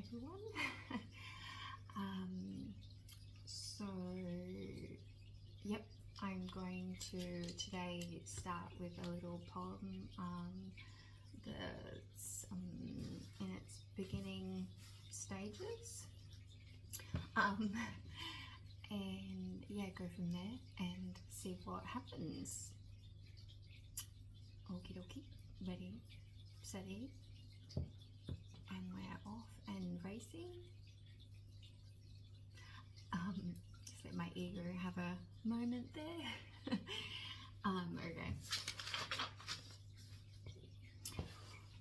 everyone. So yep, I'm going to today start with a little poem that's in its beginning stages, and yeah, go from there and see what happens. Okie dokie, ready, steady, and we're off and racing. Just let my ego have a moment there. Okay.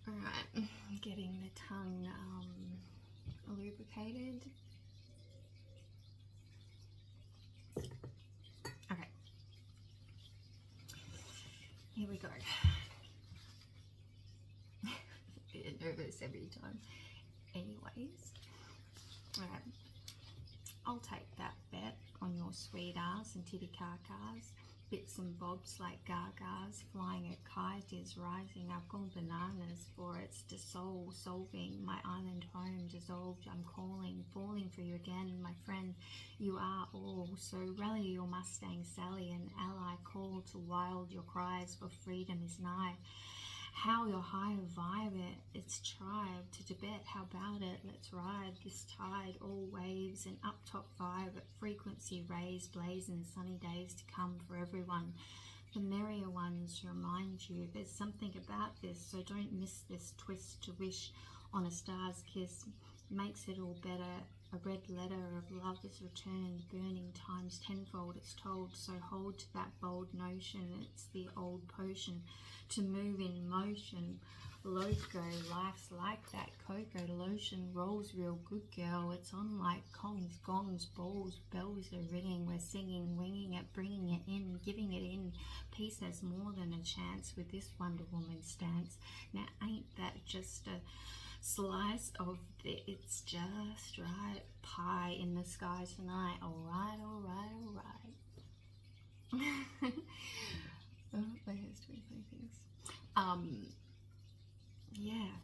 Alright, getting the tongue lubricated. Okay. Here we go. Bit nervous every time. Anyways. Alright. I'll take that bet on your sweet ass and titty carcars. Bits and bobs like gagas. Flying a kite is rising. I've gone bananas for its solving. My island home dissolved. I'm calling, falling for you again, my friend. You are all. So rally your Mustang Sally, an ally. Call to wild. Your cries for freedom is nigh. How your higher vibe its tribe to Tibet, how about it? Let's ride this tide, all waves and up top vibe at frequency rays, blazing sunny days to come for everyone. The merrier ones to remind you there's something about this, so don't miss this twist to wish on a star's kiss. Makes it all better. A red letter of love is returned, burning times tenfold, it's told. So hold to that bold notion, it's the old potion to move in motion. Loco, life's like that cocoa lotion, rolls real good girl. It's on like congs, gongs, balls, bells are ringing. We're singing, winging it, bringing it in, giving it in. Peace has more than a chance with this Wonder Woman stance. Now ain't that just a slice of the it's just right pie in the sky tonight? Alright, alright, alright. Oh, there's 23 things. Yeah,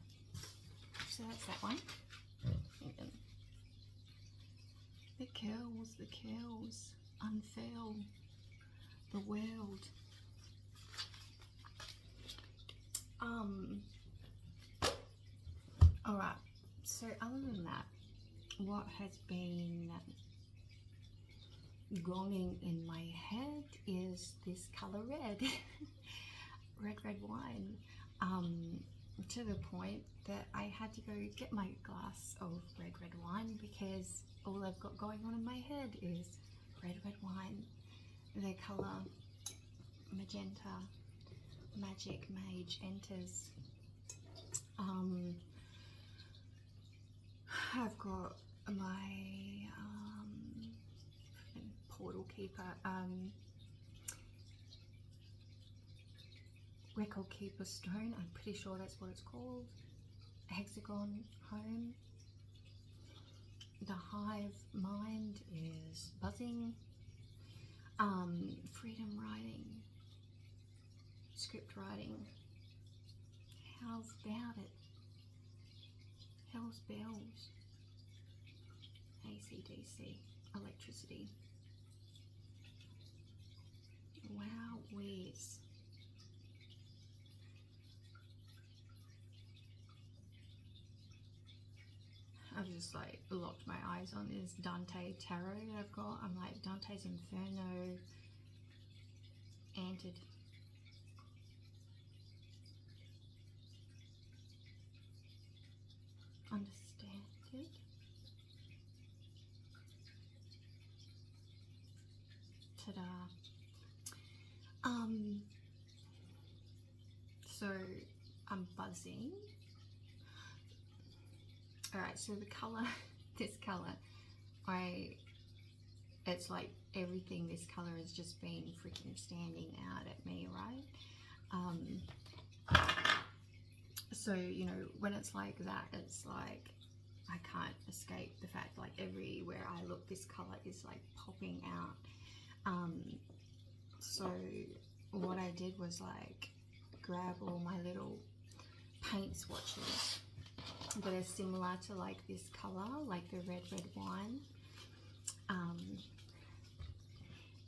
so that's that one. The curls unfurl the world. Alright, so other than that, what has been gonging in my head is this color red. red wine, to the point that I had to go get my glass of red wine because all I've got going on in my head is red wine. The color magenta, magic mage enters. I've got my portal keeper, record keeper stone, I'm pretty sure that's what it's called. Hexagon home. The hive mind is buzzing. Freedom writing, script writing. How's about it? Hell's bells. AC/DC, electricity. Wow, whiz. I've just like locked my eyes on this Dante tarot that I've got. I'm like, Dante's Inferno entered. Understand it. Ta-da. So I'm buzzing. Alright, so the colour, this colour, it's like everything this colour has just been freaking standing out at me, right? So, you know, when it's like that, it's like, I can't escape the fact like everywhere I look, this colour is like popping out. So what I did was like grab all my little paint swatches that are similar to like this color, like the red wine.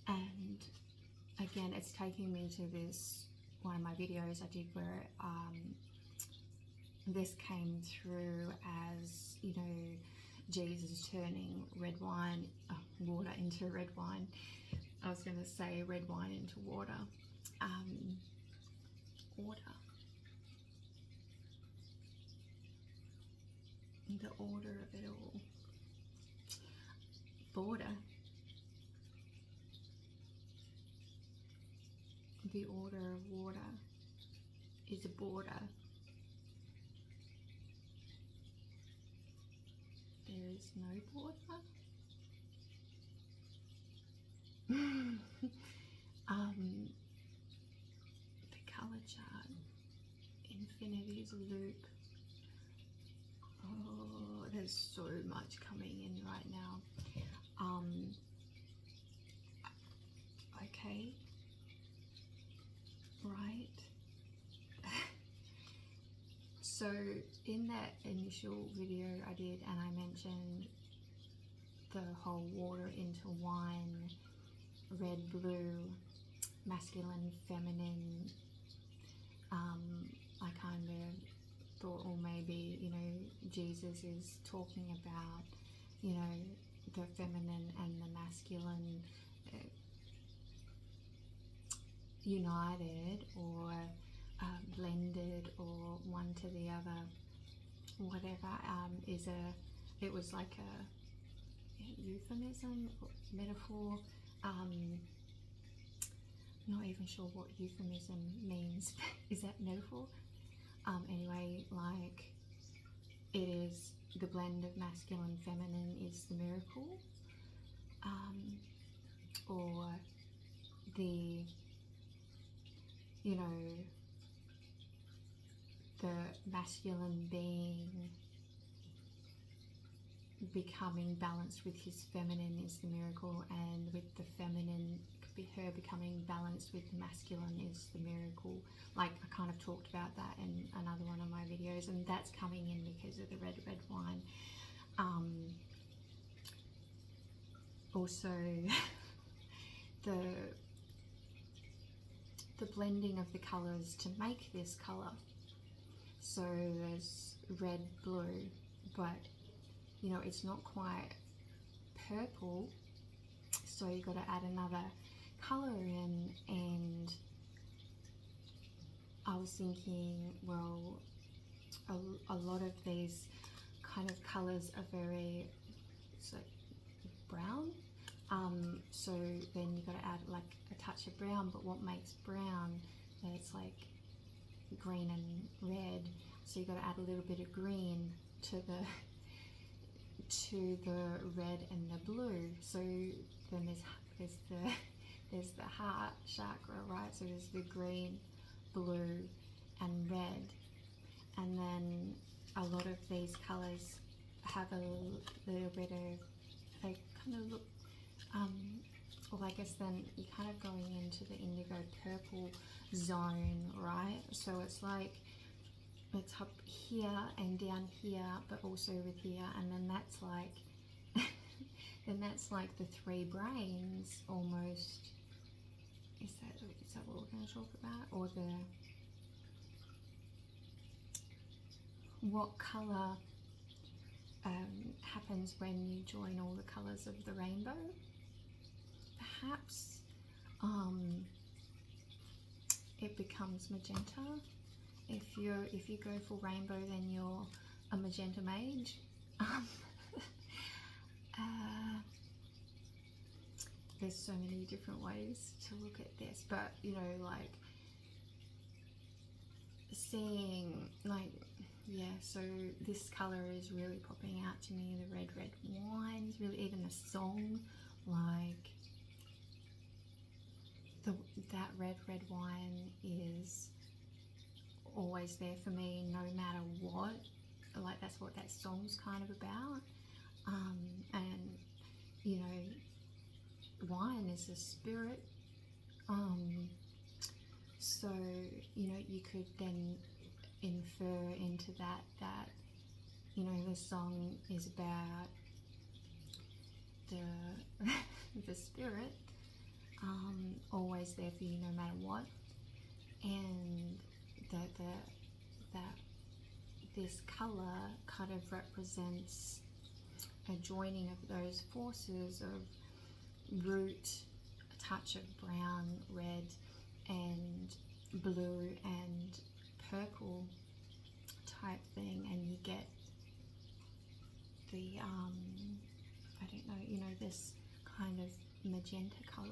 And again, it's taking me to this one of my videos I did where this came through as, you know, Jesus turning red wine, water into red wine. I was going to say red wine into water. Order. The order of it all. Border. The order of water is a border. There is no border. The color chart. Infinity's loop. Oh, there's so much coming in right now. Okay. Right. So in that initial video I did, and I mentioned the whole water into wine, red, blue, masculine, feminine, I kind of thought, or maybe, you know, Jesus is talking about, you know, the feminine and the masculine united or blended, or one to the other, whatever. It was like a euphemism, metaphor. Not even sure what euphemism means. Is that metaphor? Anyway, like, it is the blend of masculine, feminine is the miracle, or the, you know, the masculine being becoming balanced with his feminine is the miracle, and with the feminine, her becoming balanced with the masculine is the miracle. Like, I kind of talked about that in another one of my videos, and that's coming in because of the red wine. Also the blending of the colors to make this color. So there's red, blue, but you know, it's not quite purple, so you've got to add another color in. And I was thinking, well, a lot of these kind of colors are very, so brown, so then you've got to add like a touch of brown. But what makes brown? It's like green and red, so you've got to add a little bit of green to the red and the blue. So then there's the heart chakra, right? So there's the green, blue and red, and then a lot of these colors have a little bit of, they kind of look, well, I guess then you're kind of going into the indigo purple zone, right? So it's like, it's up here and down here, but also with here, and then that's like then that's like the three brains almost. Is that what we're going to talk about? Or the, what color happens when you join all the colors of the rainbow? Perhaps it becomes magenta. If you go for rainbow, then you're a magenta mage. There's so many different ways to look at this, but you know, like, seeing, like, yeah, so this color is really popping out to me. The red wine is really, even the song, like, that red wine is always there for me no matter what. Like, that's what that song's kind of about. And you know, wine is a spirit, so you know, you could then infer into that you know, this song is about the the spirit, always there for you no matter what, and that this color kind of represents a joining of those forces of root, a touch of brown, red, and blue and purple type thing, and you get the I don't know, you know, this kind of magenta color.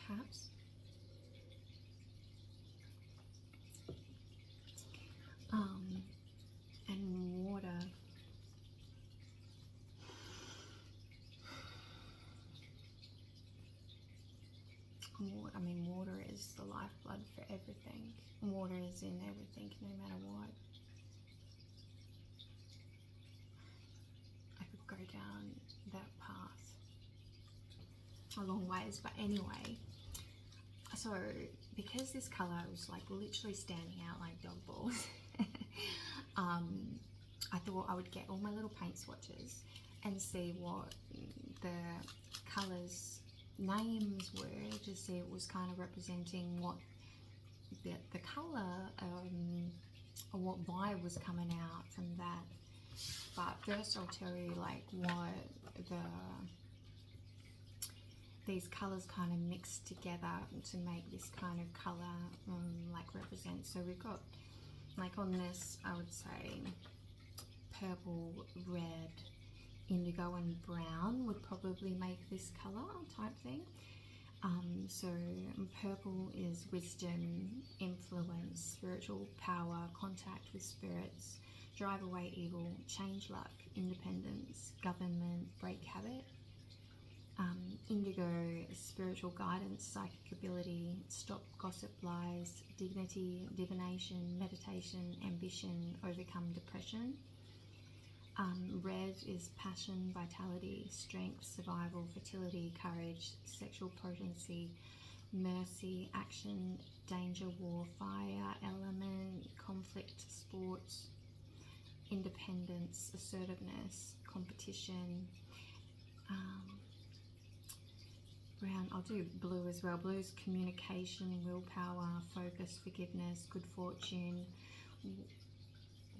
Perhaps. And water. I mean, water is the lifeblood for everything. Water is in everything, no matter what. I could go down that path a long ways, but anyway. So, because this colour was like literally standing out like dog balls, I thought I would get all my little paint swatches and see what the colours names were, to see it was kind of representing what the colour or what vibe was coming out from that. But first I'll tell you like what these colours kind of mixed together to make this kind of colour like represent. So we've got like on this, I would say purple, red, indigo and brown would probably make this colour type thing. So purple is wisdom, influence, spiritual power, contact with spirits, drive away evil, change luck, independence, government, break habit. Indigo, spiritual guidance, psychic ability, stop gossip, lies, dignity, divination, meditation, ambition, overcome depression. Red is passion, vitality, strength, survival, fertility, courage, sexual potency, mercy, action, danger, war, fire, element, conflict, sports, independence, assertiveness, competition. Brown, I'll do blue as well. Blue is communication, willpower, focus, forgiveness, good fortune,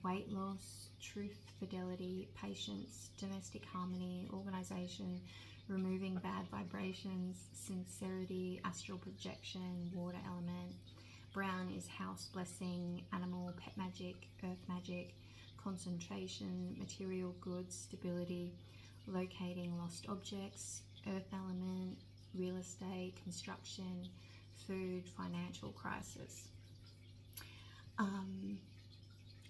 weight loss, truth, fidelity, patience, domestic harmony, organisation, removing bad vibrations, sincerity, astral projection, water element. Brown is house blessing, animal, pet magic, earth magic, concentration, material goods, stability, locating lost objects, earth element, real estate, construction, food, financial crisis.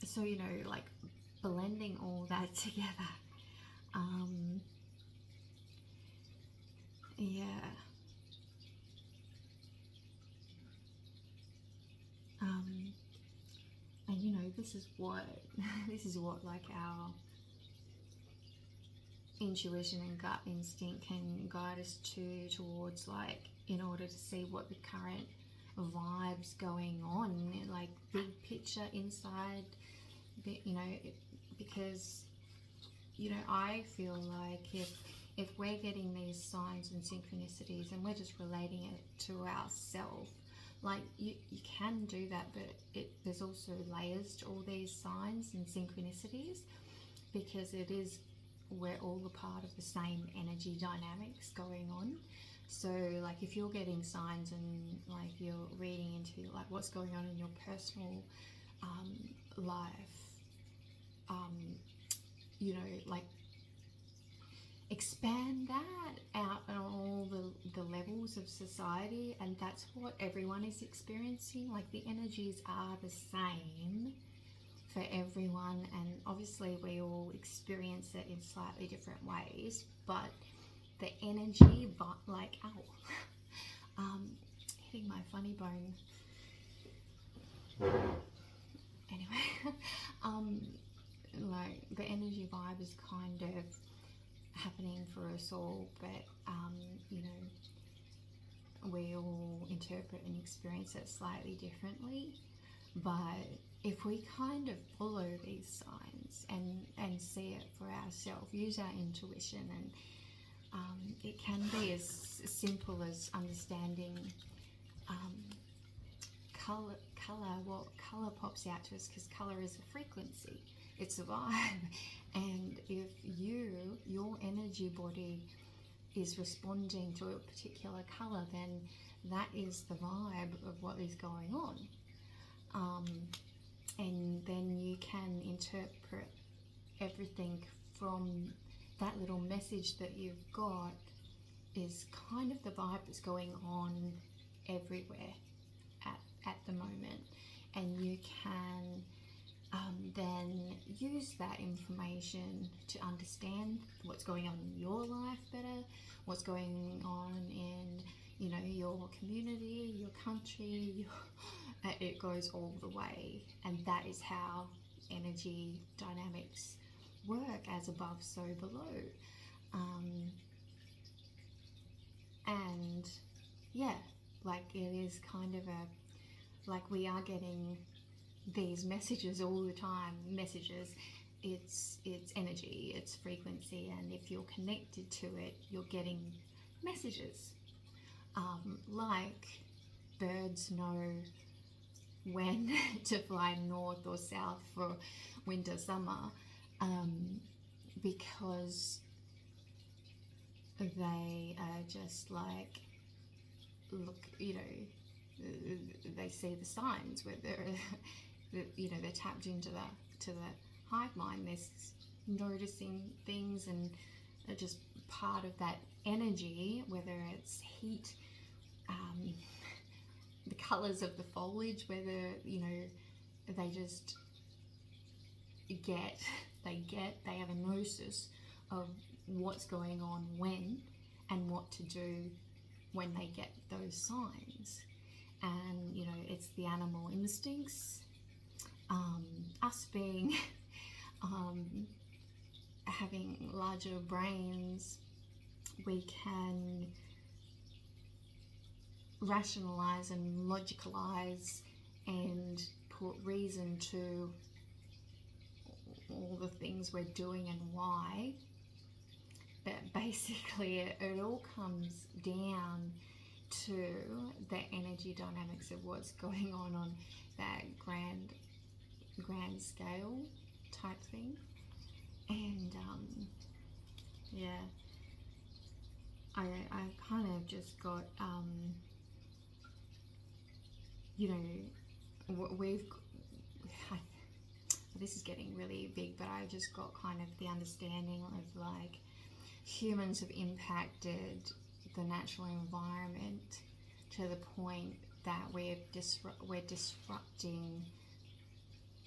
So, you know, like blending all that together. Yeah. And you know, this is what like our intuition and gut instinct can guide us towards, like, in order to see what the current vibes going on, like big picture inside, you know, because, you know, I feel like if we're getting these signs and synchronicities and we're just relating it to ourselves, like you can do that, but there's also layers to all these signs and synchronicities, because we're all a part of the same energy dynamics going on. So like if you're getting signs and like you're reading into like what's going on in your personal life, you know, like expand that out on all the levels of society, and that's what everyone is experiencing. Like the energies are the same for everyone, and obviously we all experience it in slightly different ways, but the energy, like, ow, hitting my funny bone. Anyway, like the energy vibe is kind of happening for us all, but you know, we all interpret and experience it slightly differently. But if we kind of follow these signs and see it for ourselves, use our intuition, and it can be as simple as understanding color, what color pops out to us, because color is a frequency, it's a vibe. And if your energy body is responding to a particular color, then that is the vibe of what is going on. And then you can interpret everything from that little message that you've got is kind of the vibe that's going on everywhere at the moment. And you can then use that information to understand what's going on in your life better, what's going on in, you know, your community, your country, it goes all the way. And that is how energy dynamics work, as above, so below. And yeah, like it is kind of like we are getting these messages all the time. It's energy, it's frequency, and if you're connected to it, you're getting messages. Like birds know when to fly north or south for winter, summer, because they are just like, look, you know, they see the signs where they're, you know, they're tapped into the hive mind. They're noticing things, and they're just part of that energy, whether it's heat, the colors of the foliage, whether, you know, they just they have a gnosis of what's going on when, and what to do when they get those signs. And, you know, it's the animal instincts, us being having larger brains, we can rationalize and logicalize and put reason to all the things we're doing and why. But basically it all comes down to the energy dynamics of what's going on that grand scale type thing. And yeah, I kind of just got you know, this is getting really big, but I just got kind of the understanding of like humans have impacted the natural environment to the point that we're disrupting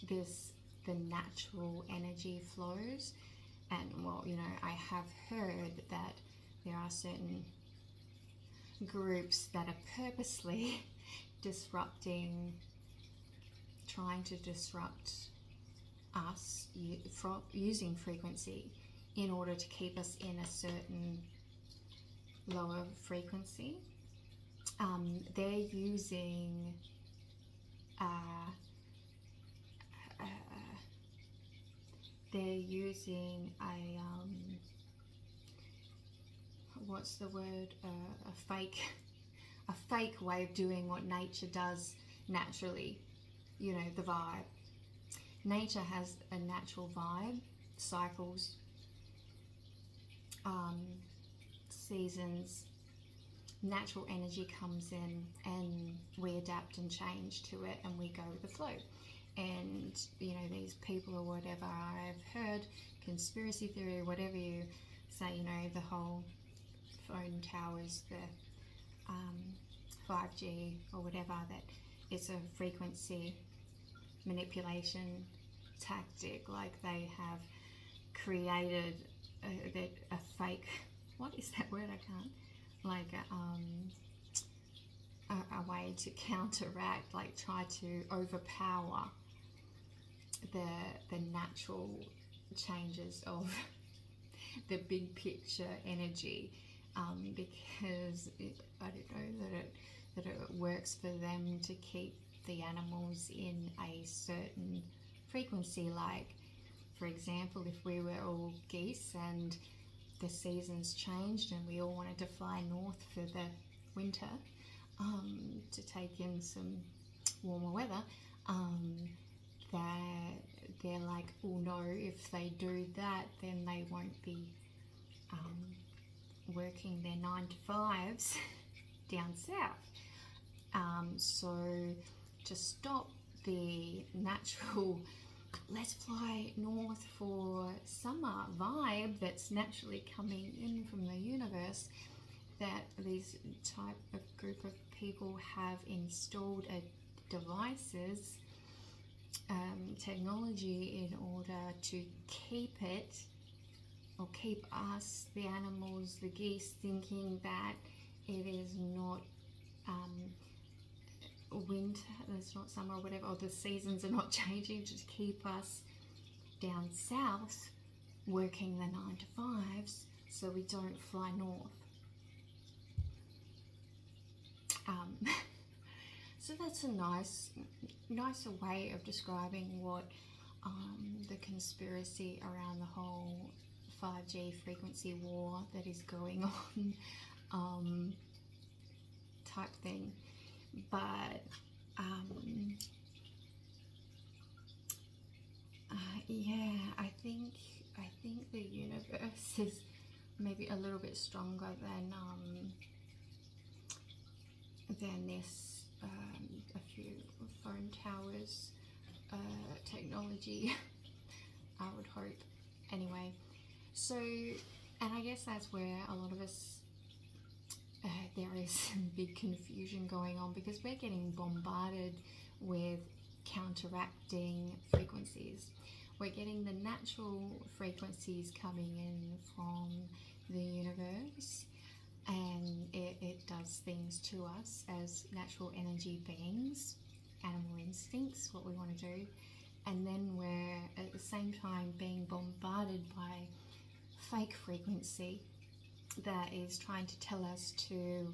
the natural energy flows. And well, you know, I have heard that there are certain groups that are purposely trying to disrupt us using frequency in order to keep us in a certain lower frequency. They're using a what's the word, a fake way of doing what nature does naturally, you know, the vibe. Nature has a natural vibe, cycles, seasons, natural energy comes in, and we adapt and change to it, and we go with the flow. And, you know, these people or whatever, I've heard, conspiracy theory, whatever you say, you know, the whole phone towers, the 5G or whatever, that it's a frequency manipulation tactic. Like they have created a fake, what is that word, I can't, like a way to counteract, like try to overpower the natural changes of the big picture energy, because I don't know that it works for them to keep the animals in a certain frequency. Like, for example, if we were all geese and the seasons changed and we all wanted to fly north for the winter, to take in some warmer weather, they're like, oh no, if they do that, then they won't be working their 9 to 5s down south. So to stop the natural let's fly north for summer vibe that's naturally coming in from the universe, that these type of group of people have installed devices, technology, in order to keep it, or keep us, the animals, the geese, thinking that it is not winter, it's not summer or whatever, or the seasons are not changing, to keep us down south working the 9 to 5s so we don't fly north. So that's a nicer way of describing what the conspiracy around the whole 5G frequency war that is going on type thing. But yeah, I think the universe is maybe a little bit stronger than this a few phone towers technology. I would hope. Anyway, so, and I guess that's where a lot of us, there is some big confusion going on, because we're getting bombarded with counteracting frequencies. We're getting the natural frequencies coming in from the universe, and it does things to us as natural energy beings, animal instincts, what we want to do. And then we're at the same time being bombarded by fake frequency that is trying to tell us to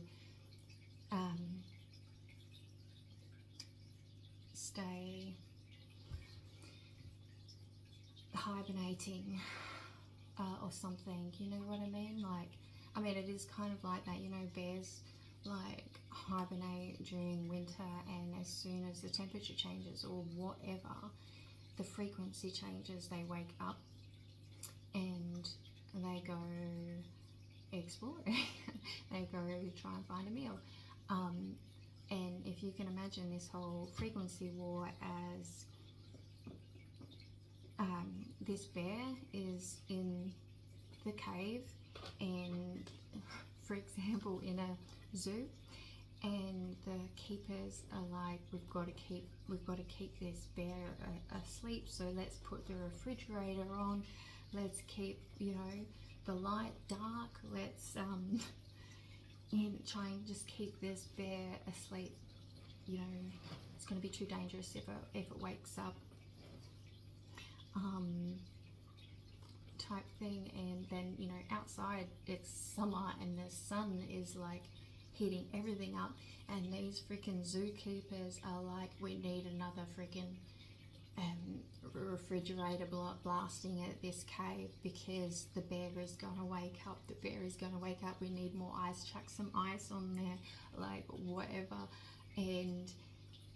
stay hibernating or something, you know what I mean? Like, I mean, it is kind of like that, you know, bears like hibernate during winter, and as soon as the temperature changes or whatever, the frequency changes, they wake up and they go exploring. They go try and find a meal. And if you can imagine this whole frequency war as this bear is in the cave, and for example in a zoo, and the keepers are like, we've got to keep this bear asleep, so let's put the refrigerator on, let's keep, you know, the light dark, let's try and just keep this bear asleep. You know, it's going to be too dangerous if it wakes up, type thing. And then, you know, outside it's summer and the sun is like heating everything up, and these freaking zookeepers are like, we need another freaking refrigerator blasting at this cave because the bear is gonna wake up. The bear is gonna wake up. We need more ice. Chuck some ice on there, like whatever. And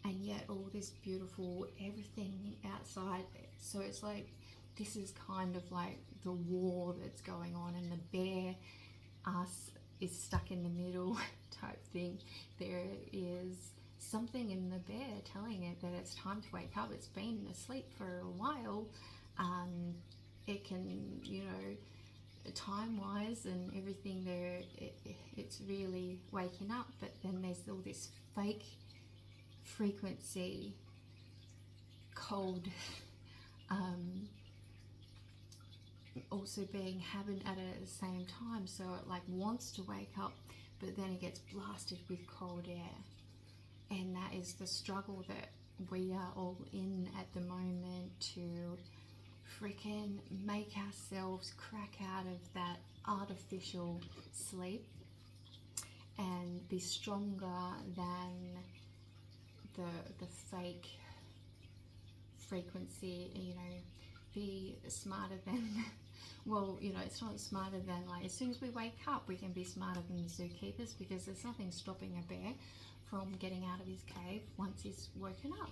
yet all this beautiful everything outside. So it's like, this is kind of like the war that's going on, and the bear, us, is stuck in the middle type thing. There is something in the bear telling it that it's time to wake up. It's been asleep for a while. It can, you know, time wise and everything there, it's really waking up. But then there's all this fake frequency, cold, also being habit at it at the same time. So it like wants to wake up, but then it gets blasted with cold air. And that is the struggle that we are all in at the moment, to freaking make ourselves crack out of that artificial sleep and be stronger than the fake frequency, you know, be smarter than, well, you know, it's not smarter than, like, as soon as we wake up, we can be smarter than the zookeepers, because there's nothing stopping a bear from getting out of his cave once he's woken up.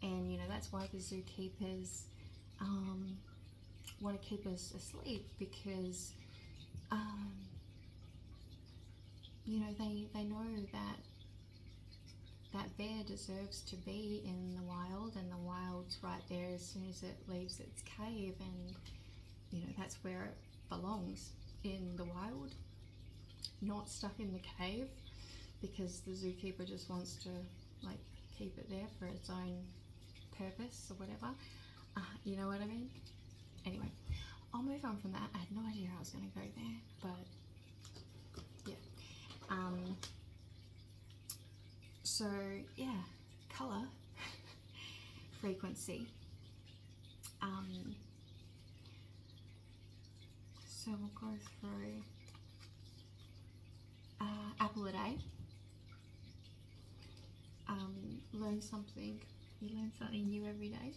And, you know, that's why the zookeepers want to keep us asleep, because, you know, they know that that bear deserves to be in the wild, and the wild's right there as soon as it leaves its cave, and, you know, that's where it belongs, in the wild, not stuck in the cave, because the zookeeper just wants to, like, keep it there for its own purpose or whatever. You know what I mean? Anyway, I'll move on from that. I had no idea I was going to go there, but yeah. So yeah, colour, frequency. So we'll go through apple a day. Learn something. You learn something new every day.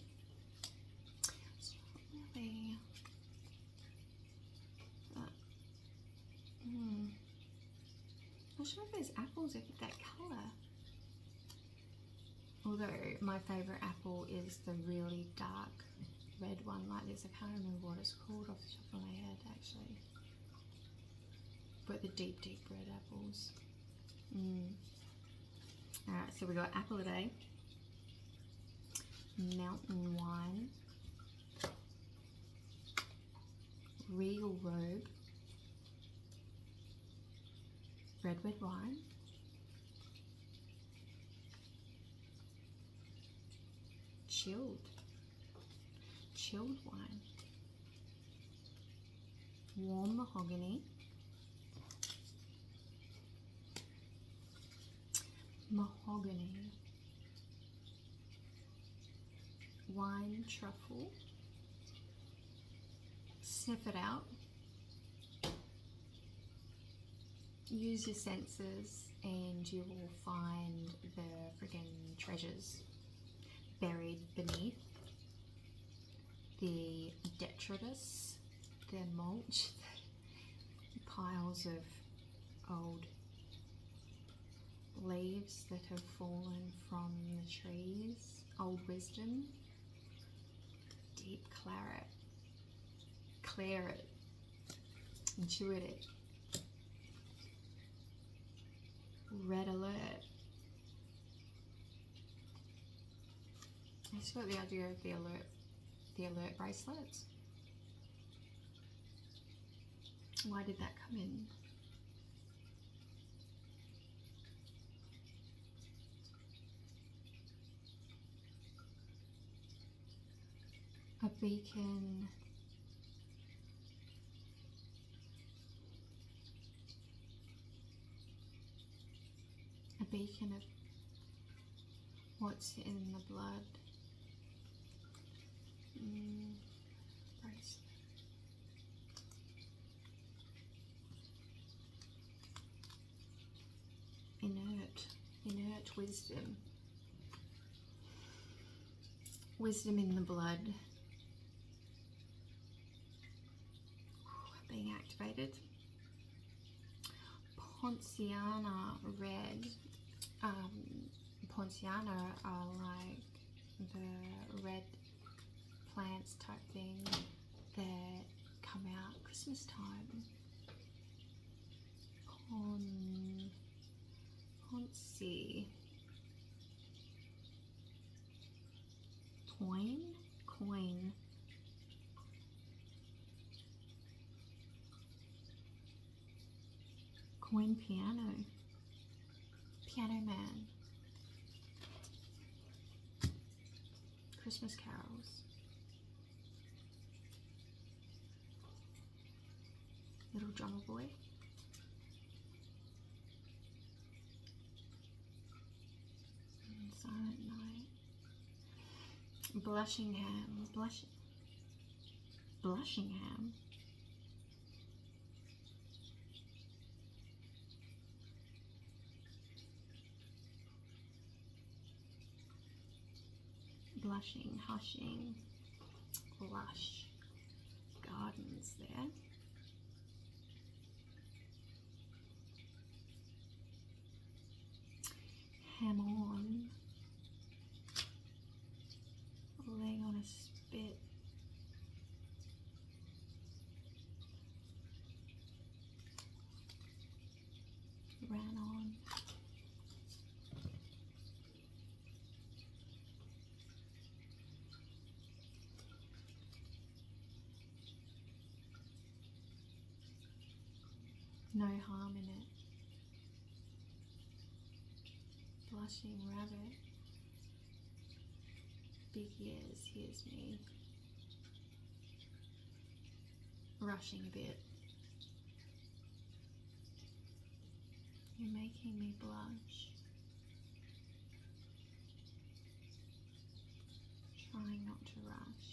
It's not really. Not sure if there's apples of that colour. Although my favourite apple is the really dark red one like this. I can't remember what it's called off the top of my head actually. But the deep red apples. Alright, so we got apple a day, mountain wine, regal robe, red wine, chilled wine, warm mahogany, wine truffle, sniff it out, use your senses, and you will find the friggin' treasures buried beneath the detritus, the mulch, piles of old leaves that have fallen from the trees, old wisdom, deep claret, intuitive, red alert. I just got the idea of the alert bracelets. Why did that come in? A beacon. A beacon of what's in the blood. Bracelet. Inert wisdom. Wisdom in the blood. Being activated. Ponciana red. Ponciana are like the red plants type thing that come out Christmas time. Poncy. Coin. Coin piano. Piano man. Christmas carols. Little drummer boy. Silent night. Blushingham. Blushingham. blushing, hushing, lush gardens there. Ham on, laying on a spit. Ran on. No harm in it. Blushing rabbit. Big ears, here's me. Rushing a bit. You're making me blush. Trying not to rush.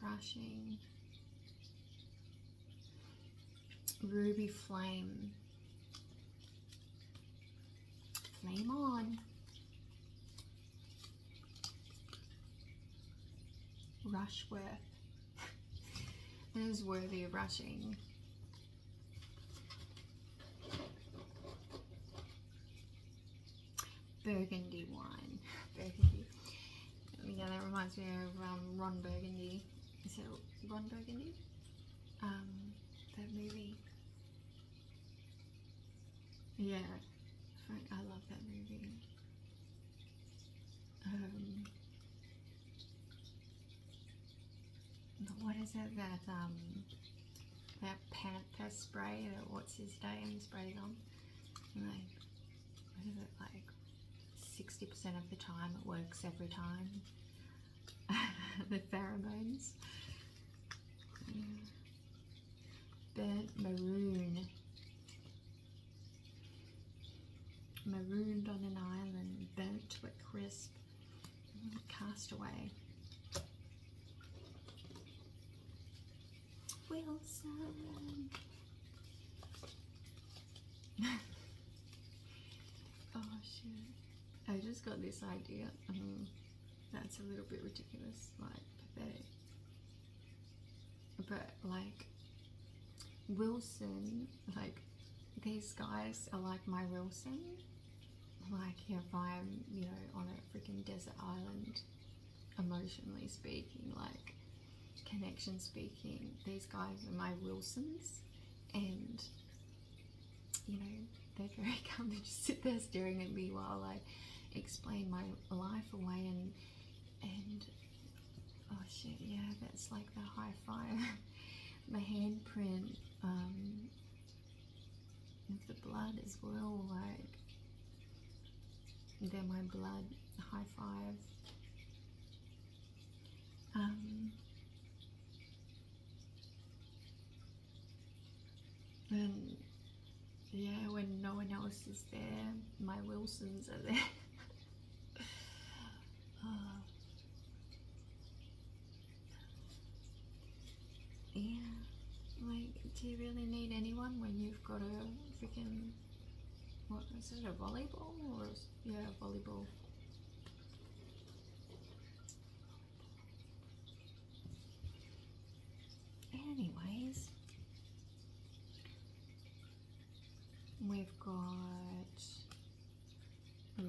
Crushing. Ruby flame. Flame on. Rushworth. It is worthy of rushing. Burgundy wine. Burgundy. Yeah, that reminds me of Ron Burgundy. Is it Ron Burgundy? That movie. Yeah, I love that movie. What is it that panther spray that what's his name sprays on? Like, what is it, like 60% of the time it works every time? The pheromones. Burnt maroon. Marooned on an island, burnt to a crisp. Castaway. Wilson. Oh shit. I just got this idea. That's a little bit ridiculous, like pathetic. But like Wilson, like these guys are like my Wilson. Like if I'm, you know, on a freaking desert island, emotionally speaking, like connection speaking, these guys are my Wilsons, and you know, they're very calm to just sit there staring at me while I explain my life away, and oh shit, yeah, that's like the high five. My handprint of the blood as well, like they're my blood high five. And yeah, when no one else is there, my Wilsons are there. Oh. Yeah, like, do you really need anyone when you've got a freaking, what is it, a volleyball? Or, yeah, a volleyball. Anyways, we've got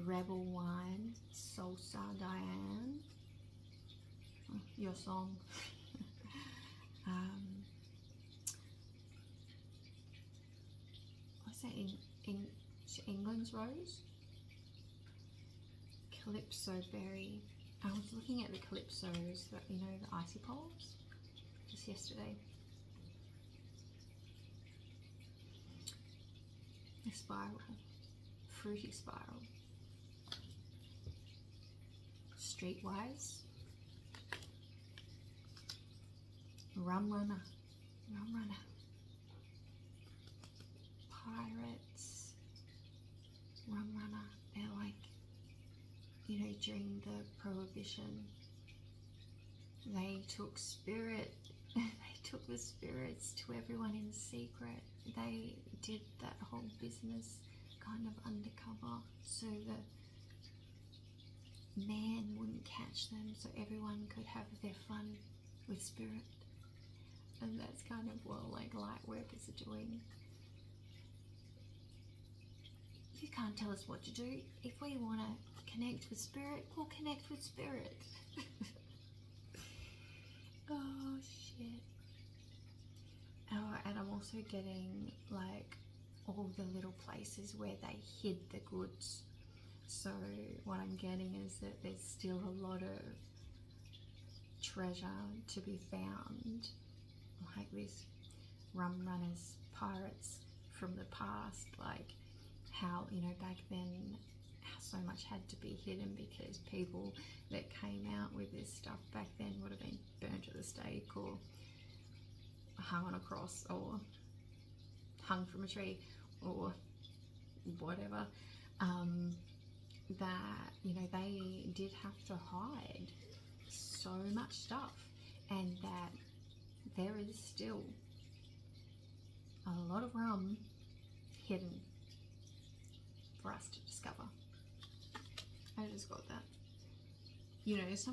Rebel Wine, Salsa Diane, your song. What's that in England's Rose? Calypso Berry. I was looking at the Calypsos, that, you know, the icy poles, just yesterday. A spiral, fruity spiral. Streetwise. Rum Runner. Rum Runner. Pirates. Rum Runner. They're like, you know, during the Prohibition, they took spirit. They took the spirits to everyone in secret. They did that whole business kind of undercover, so that man wouldn't catch them, so everyone could have their fun with spirit. And that's kind of what like light workers are doing. You can't tell us what to do. If we want to connect with spirit, we'll connect with spirit. Oh shit. Oh, and I'm also getting like all the little places where they hid the goods. So what I'm getting is that there's still a lot of treasure to be found, like these rum runners, pirates from the past, like how, you know, back then how so much had to be hidden because people that came out with this stuff back then would have been burnt at the stake or hung on a cross or hung from a tree or whatever. That, you know, they did have to hide so much stuff, and that there is still a lot of rum hidden for us to discover. I just got that. You know, so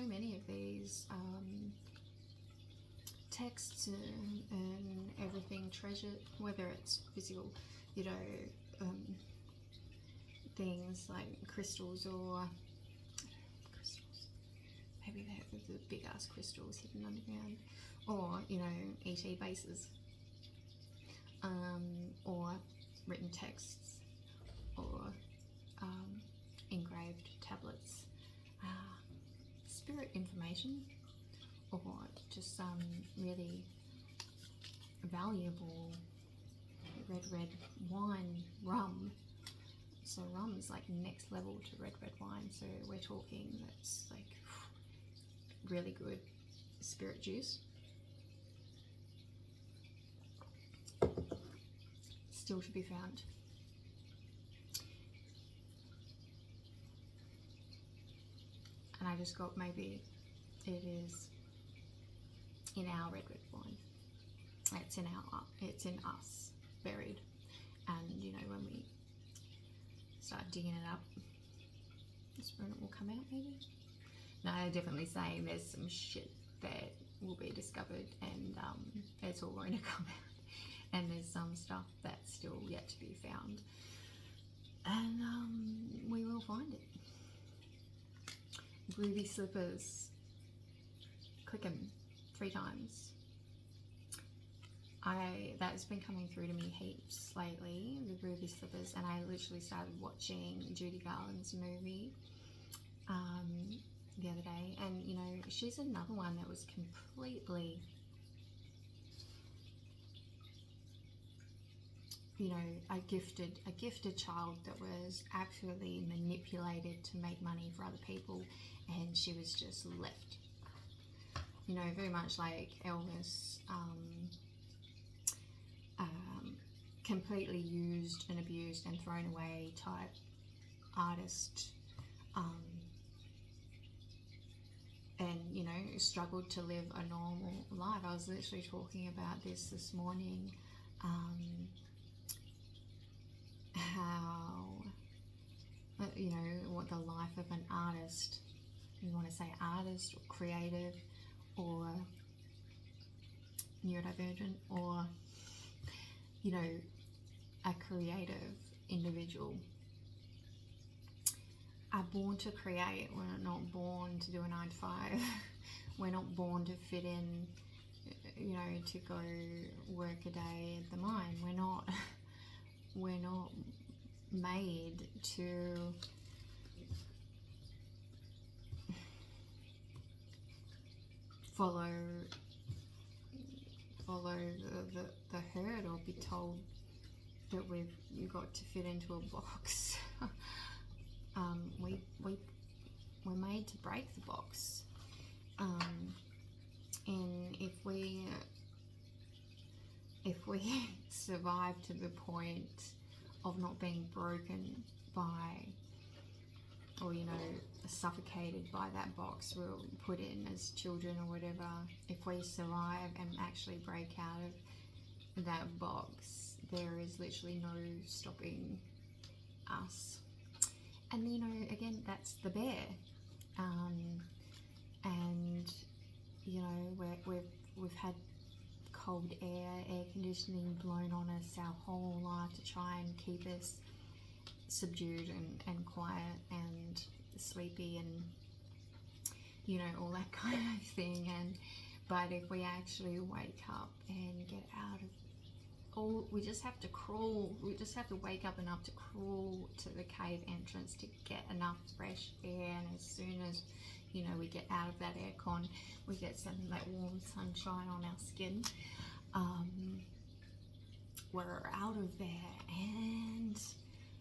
many of these texts and everything treasured, whether it's physical, you know, things like crystals or maybe they're the big ass crystals hidden underground, or, you know, ET bases, or written texts, or engraved tablets, spirit information, or just some really valuable red wine, rum. So rum is like next level to red wine. So we're talking that's like really good spirit juice. Still to be found. And I just got, maybe it is in our red wine. It's in us, buried. And you know, when we start digging it up, that's when it will come out, maybe. No, I'm definitely saying there's some shit that will be discovered, and it's all going to come out. And there's some stuff that's still yet to be found, and we will find it. Ruby slippers. Click them 3 times. That's been coming through to me heaps lately, the ruby slippers, and I literally started watching Judy Garland's movie the other day, and you know, she's another one that was completely, you know, a gifted child that was absolutely manipulated to make money for other people, and she was just left, you know, very much like Elvis, completely used and abused and thrown away type artist, and you know, struggled to live a normal life. I was literally talking about this morning, how, you know, what the life of an artist, you want to say artist or creative or neurodivergent, or, you know, a creative individual are born to create. We're not born to do a 9 to 5. We're not born to fit in, you know, to go work a day at the mine. We're not made to follow the herd, or be told that you've got to fit into a box. We're made to break the box, and if we survive to the point of not being broken by, or you know, suffocated by that box we'll put in as children or whatever, if we survive and actually break out of that box, there is literally no stopping us. And you know, again, that's the bear. And you know, we've had cold air conditioning blown on us our whole life to try and keep us subdued and quiet and sleepy and you know, all that kind of thing. And but if we actually wake up and get out of we just have to crawl, we just have to wake up enough to crawl to the cave entrance to get enough fresh air, and as soon as you know we get out of that aircon, we get some of that warm sunshine on our skin, we're out of there, and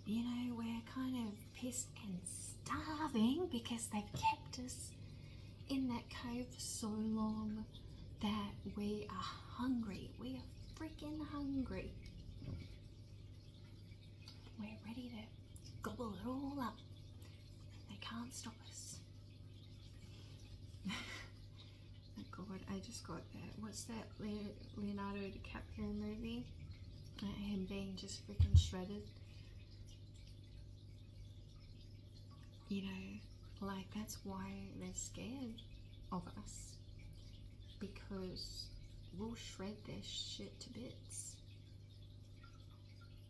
you know, we're kind of pissed and starving because they've kept us in that cave for so long that we are hungry. We are freaking hungry. We're ready to gobble it all up. They can't stop us. Oh God, I just got that. What's that Leonardo DiCaprio movie? Him being just freaking shredded. You know, like that's why they're scared of us, because we'll shred their shit to bits.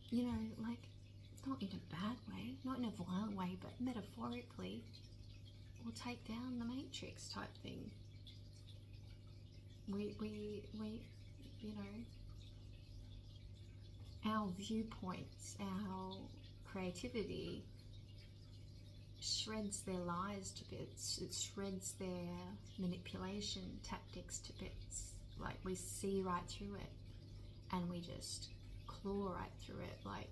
You know, like, not in a bad way, not in a violent way, but metaphorically, we'll take down the Matrix type thing. We you know, our viewpoints, our creativity shreds their lies to bits. It shreds their manipulation tactics to bits. Like, we see right through it and we just claw right through it. Like,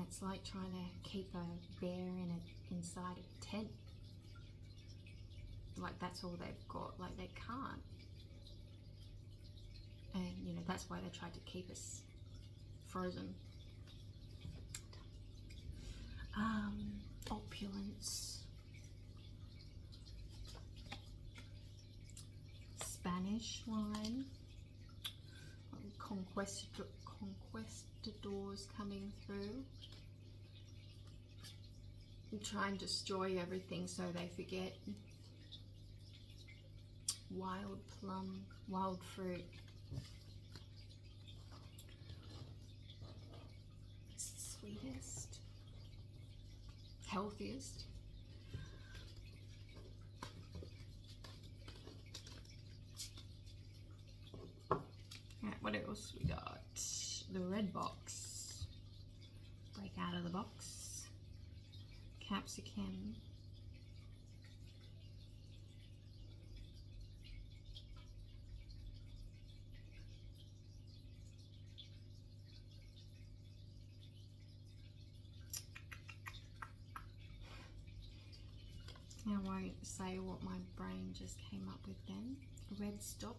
it's like trying to keep a bear inside a tent. Like, that's all they've got. Like, they can't. And you know, that's why they tried to keep us frozen. Opulence, Spanish wine, conquistadors coming through, try and destroy everything so they forget. Wild plum, wild fruit, sweetest, healthiest. Right, what else we got? The red box. Break out of the box. Capsicum. I won't say what my brain just came up with then. Red stop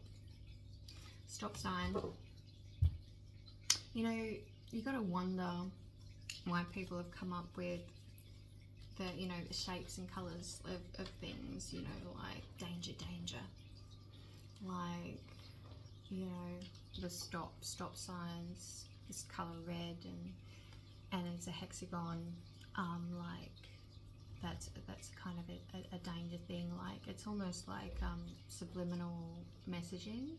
sign. You know, you gotta wonder why people have come up with the, you know, the shapes and colours of things, you know, like danger, danger. Like, you know, the stop signs, this colour red, and it's a hexagon, like that's kind of a danger thing. Like, it's almost like subliminal messaging.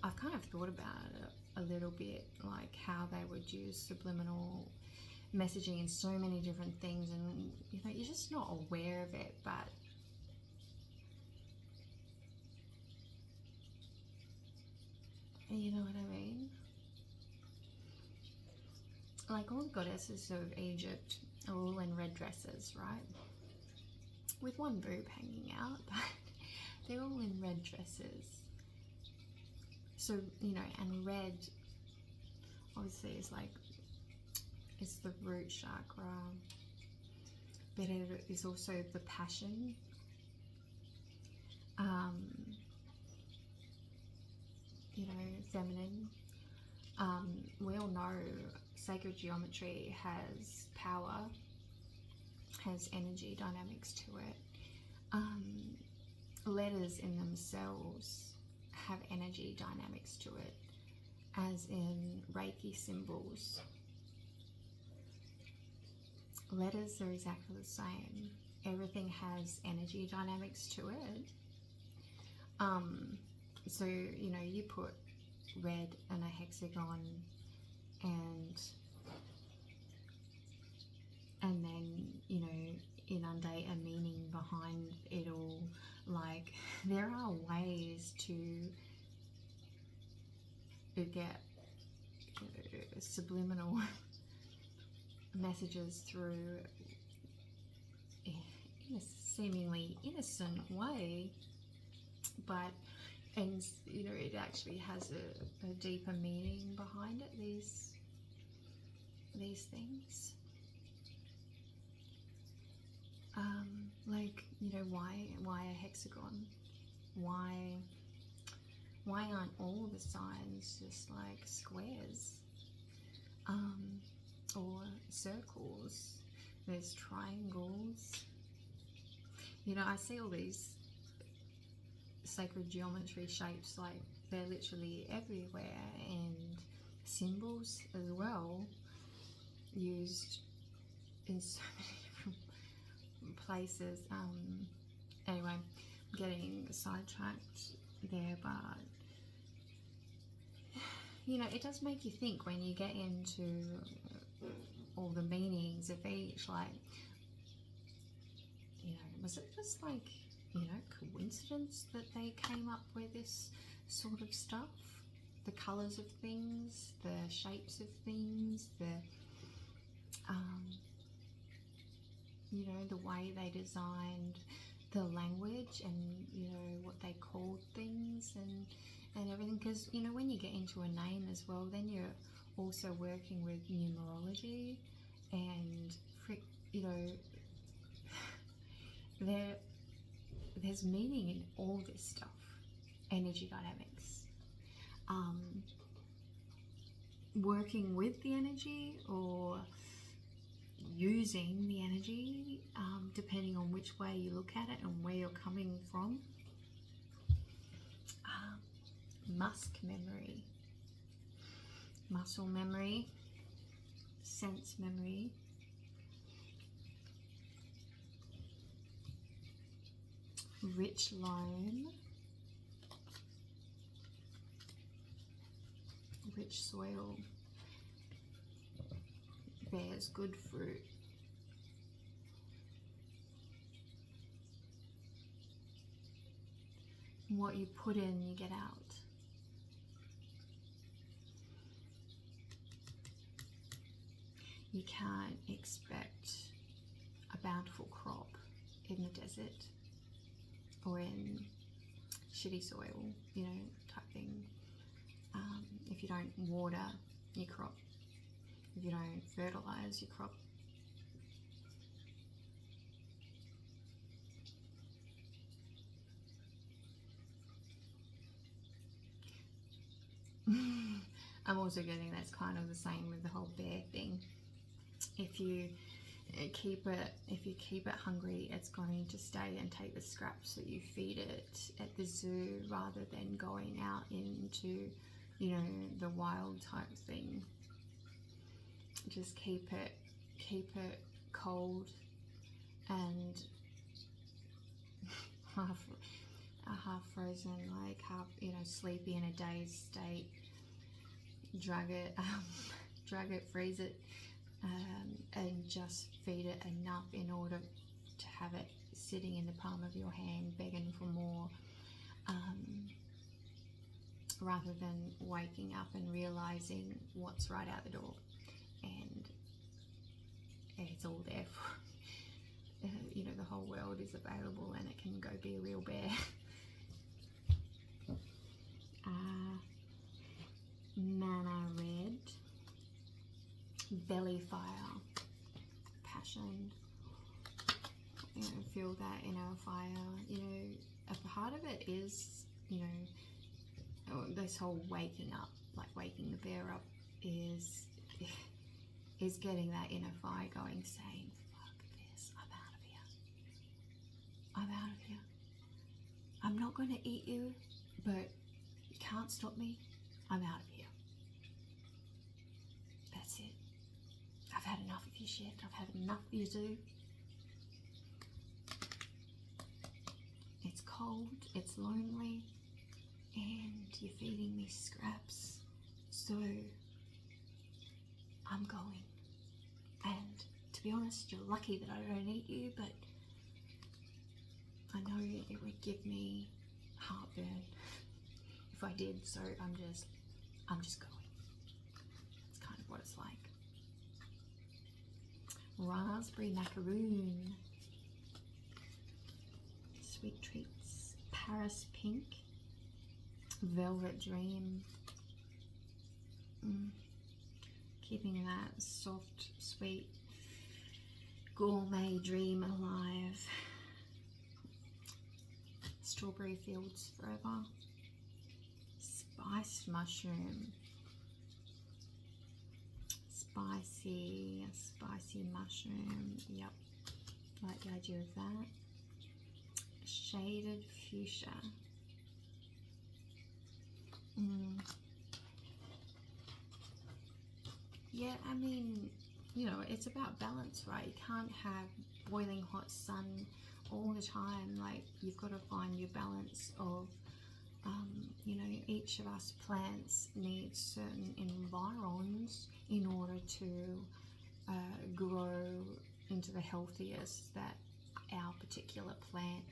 I've kind of thought about it a little bit, like how they would use subliminal messaging in so many different things, and you know, you're just not aware of it, but you know what I mean? Like, all the goddesses of Egypt are all in red dresses, right? With one boob hanging out, but they're all in red dresses. So, you know, and red obviously is like, it's the root chakra, but it is also the passion. You know, feminine. We all know sacred geometry has power, has energy dynamics to it. Letters in themselves have energy dynamics to it, as in Reiki symbols letters are exactly the same. Everything has energy dynamics to it. So, you know, you put red and a hexagon and then, you know, inundate a meaning behind it all. Like, there are ways to get subliminal messages through in a seemingly innocent way, but and you know, it actually has a deeper meaning behind it, these things. Like, you know, why a hexagon? Why aren't all the signs just like squares, or circles? There's triangles. You know, I see all these sacred geometry shapes, like they're literally everywhere, and symbols as well, used in so many different places. Anyway, I'm getting sidetracked there, but you know, it does make you think when you get into all the meanings of each. Like, you know, was it just like, you know, coincidence that they came up with this sort of stuff? The colours of things, the shapes of things, the you know, the way they designed the language, and you know, what they called things, and everything. Because you know, when you get into a name as well, then you're also working with numerology, and you know, there's meaning in all this stuff. Energy dynamics, working with the energy or using the energy, depending on which way you look at it and where you're coming from. Musk memory, muscle memory, sense memory, rich loam, rich soil, bears good fruit. What you put in, you get out. You can't expect a bountiful crop in the desert or in shitty soil, you know, type thing. If you don't water your crop, if you don't fertilize your crop. I'm also getting that's kind of the same with the whole bear thing. If you keep it hungry, it's going to stay and take the scraps that you feed it at the zoo, rather than going out into, you know, the wild type thing. Just keep it cold and half frozen, like half, you know, sleepy in a dazed state. Drag it, freeze it, and just feed it enough in order to have it sitting in the palm of your hand begging for more, rather than waking up and realizing what's right out the door, and it's all there for you know, the whole world is available and it can go be a real bear. Mana red, belly fire, passion, you know, feel that inner fire. You know, a part of it is, you know, this whole waking up, like waking the bear up, is getting that inner fire going, saying, fuck this, I'm out of here. I'm out of here. I'm not going to eat you, but you can't stop me. I'm out of here. That's it. I've had enough. enough of your shit. I've had enough of you too. It's cold, it's lonely, and you're feeding me scraps. So I'm going. And to be honest, you're lucky that I don't eat you, but I know it would give me heartburn if I did, so I'm just going. It's kind of what it's like. Raspberry macaroon, sweet treats, Paris pink, velvet dream. Keeping that soft, sweet, gourmet dream alive. Strawberry fields forever. Spiced mushroom. Spicy mushroom. Yep, like the idea of that. Shaded fuchsia. Yeah, I mean, you know, it's about balance, right? You can't have boiling hot sun all the time. Like, you've got to find your balance of, you know, each of us plants needs certain environs in order to grow into the healthiest that our particular plant,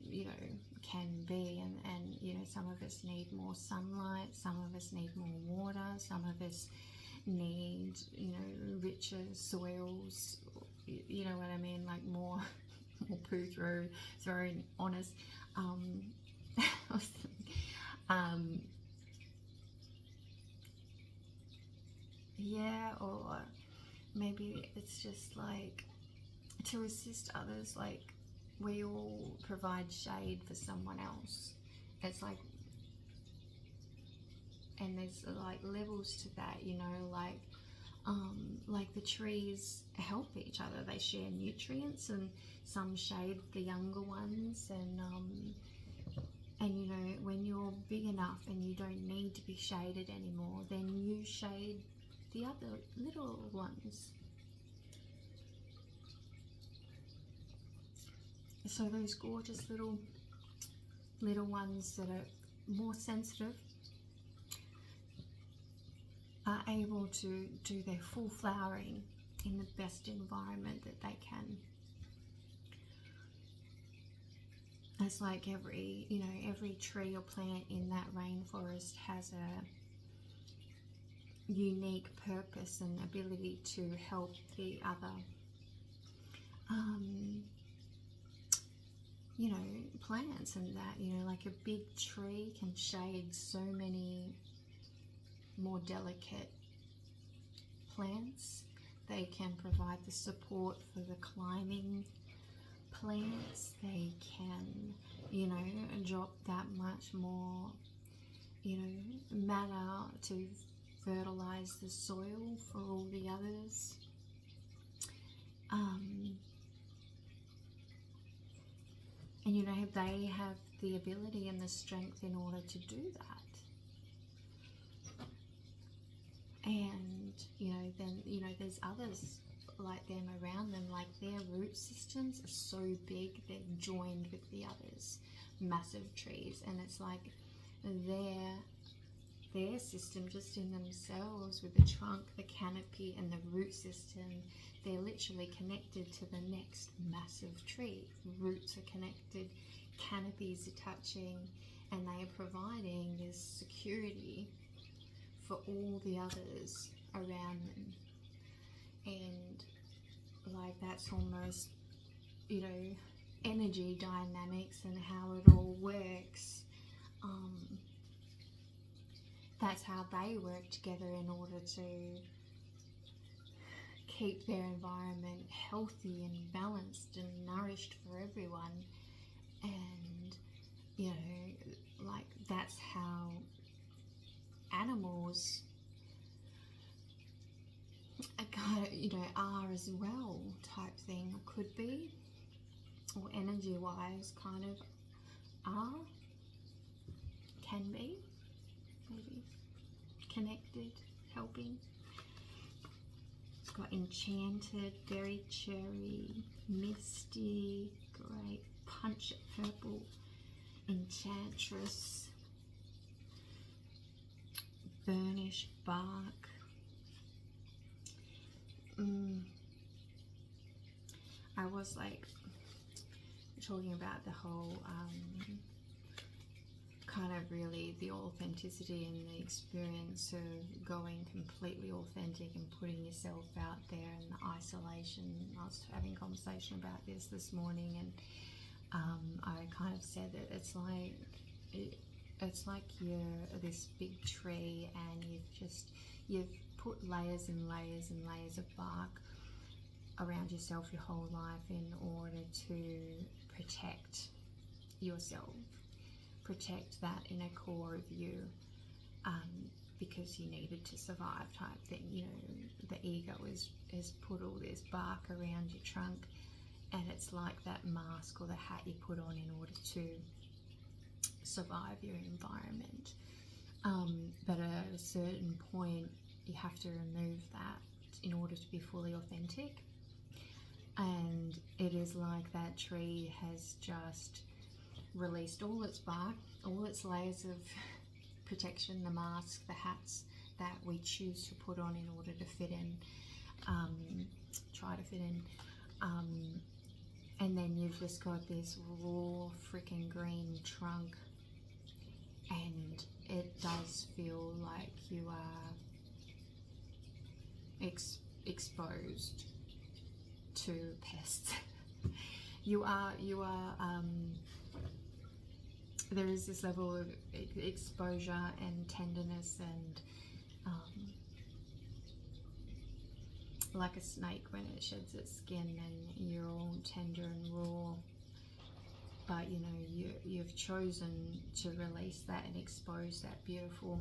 you know, can be. And you know, some of us need more sunlight, some of us need more water, some of us need, you know, richer soils, you know what I mean, like more poo thrown on us. Yeah, or maybe it's just like to assist others, like we all provide shade for someone else. It's like, and there's like levels to that, you know, like the trees help each other. They share nutrients, and some shade the younger ones, and you know, when you're big enough and you don't need to be shaded anymore, then you shade the other little ones. So those gorgeous little ones that are more sensitive are able to do their full flowering in the best environment that they can. It's like every, you know, every tree or plant in that rainforest has a unique purpose and ability to help the other, you know, plants. And that, you know, like a big tree can shade so many more delicate plants. They can provide the support for the climbing plants. They can, you know, drop that much more, you know, matter to fertilize the soil for all the others. And you know, they have the ability and the strength in order to do that. And you know, then, you know, there's others like them around them, like their root systems are so big they're joined with the others, massive trees, and it's like their system just in themselves, with the trunk, the canopy, and the root system, they're literally connected to the next massive tree. Roots are connected, canopies are touching, and they are providing this security for all the others around them. And like, that's almost, you know, energy dynamics and how it all works. That's how they work together in order to keep their environment healthy and balanced and nourished for everyone. And you know, like, that's how animals you know, are as well, type thing. Could be, or energy wise kind of are, can be, maybe connected, helping. got enchanted, berry cherry, misty, great, punch purple, enchantress, burnished bark. I was like talking about the whole kind of really the authenticity and the experience of going completely authentic and putting yourself out there in the isolation. I was having a conversation about this morning, and I kind of said that it's like you're this big tree and you've put layers and layers and layers of bark around yourself your whole life in order to protect yourself, protect that inner core of you, because you needed to survive type thing. You know, the ego has put all this bark around your trunk, and it's like that mask or the hat you put on in order to survive your environment. But at a certain point, you have to remove that in order to be fully authentic. And it is like that tree has just released all its bark, all its layers of protection, the masks, the hats that we choose to put on in order to fit in, try to fit in. And then you've just got this raw freaking green trunk, and it does feel like you are exposed to pests. you are there is this level of exposure and tenderness, and like a snake when it sheds its skin and you're all tender and raw, but you know you've chosen to release that and expose that beautiful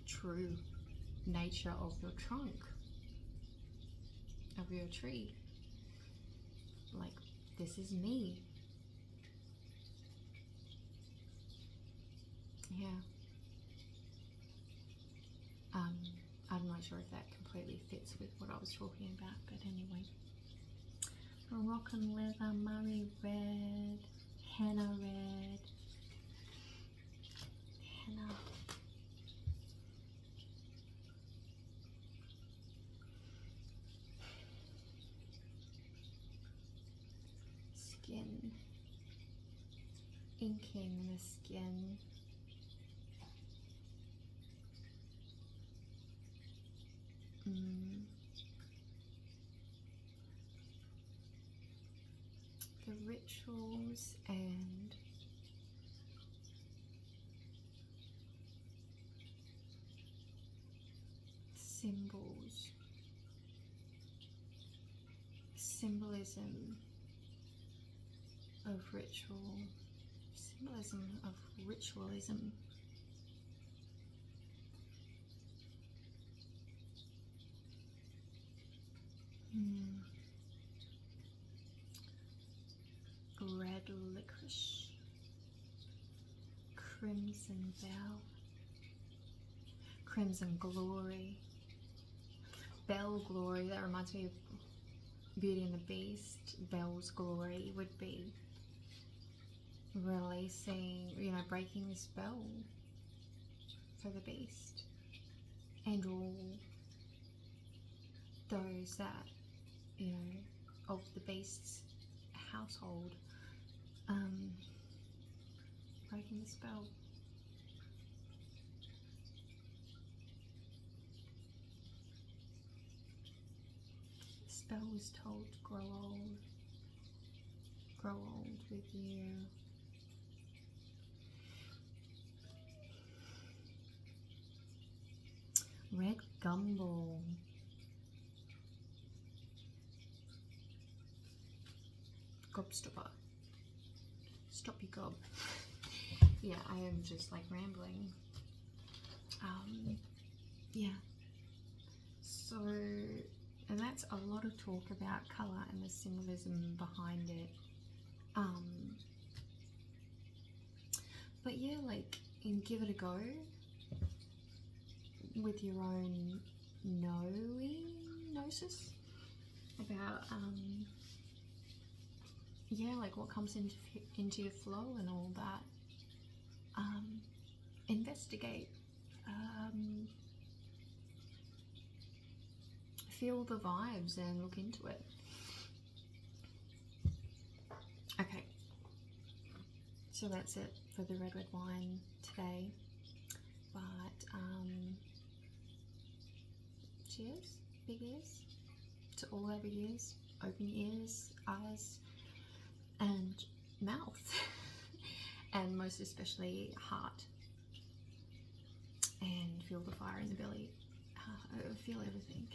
true nature of your trunk, of your tree. Like, this is me. Yeah. I'm not sure if that completely fits with what I was talking about, but anyway. Moroccan leather, Murray red, henna red, henna. Skin, inking the skin. The rituals and symbols, symbolism of ritual, symbolism of ritualism. Red licorice, crimson bell, crimson glory, bell glory. That reminds me of Beauty and the Beast. Belle's glory would be releasing, you know, breaking the spell for the beast and all those that, you know, of the beast's household, breaking the spell. The spell was told to grow old with you. Red gumball. Gobstopper. Stop your gob. Yeah, I am just like rambling. Yeah. So, and that's a lot of talk about colour and the symbolism behind it. But yeah, like, and give it a go with your own knowing process, about yeah, like what comes into your flow and all that. Investigate, feel the vibes and look into it. Okay, so that's it for the red wine today. But cheers, big ears, to all our big ears. Open your ears, eyes, and mouth, and most especially heart. And feel the fire in the belly. Feel everything.